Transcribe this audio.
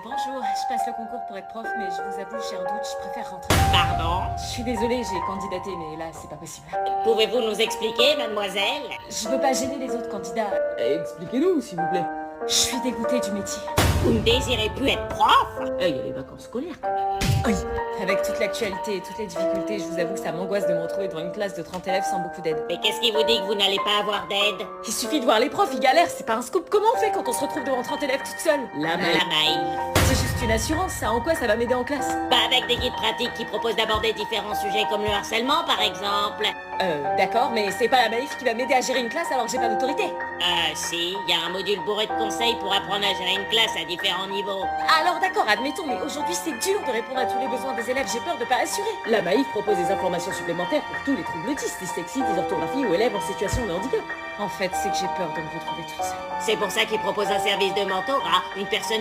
Bonjour, je passe le concours pour être prof, mais je vous avoue, j'ai un doute, je préfère rentrer. Pardon? Je suis désolée, j'ai candidaté, mais là, c'est pas possible. Pouvez-vous nous expliquer, mademoiselle? Je veux pas gêner les autres candidats. Expliquez-nous, s'il vous plaît. Je suis dégoûtée du métier. Vous ne désirez plus être prof? Il y a les vacances scolaires. Oui. Avec toute l'actualité et toutes les difficultés, je vous avoue que ça m'angoisse de me retrouver devant une classe de 30 élèves sans beaucoup d'aide. Mais qu'est-ce qui vous dit que vous n'allez pas avoir d'aide? Il suffit de voir les profs, ils galèrent, c'est pas un scoop. Comment on fait quand on se retrouve devant 30 élèves toute seule? La La Maïf. C'est juste une assurance, ça. En quoi ça va m'aider en classe? Bah avec des guides pratiques qui proposent d'aborder différents sujets comme le harcèlement par exemple. D'accord, mais c'est pas la Maïf qui va m'aider à gérer une classe alors que j'ai pas d'autorité. Si, il y a un module bourré de conseils pour apprendre à gérer une classe à différents niveaux. Alors d'accord, admettons, mais aujourd'hui c'est dur de répondre à tous les besoins des élèves, j'ai peur de pas assurer. La Maïf propose des informations supplémentaires pour tous les troubles dyslexie, dysorthographie ou élèves en situation de handicap. En fait, c'est que j'ai peur de me retrouver toute seule. C'est pour ça qu'ils proposent un service de mentorat, une personne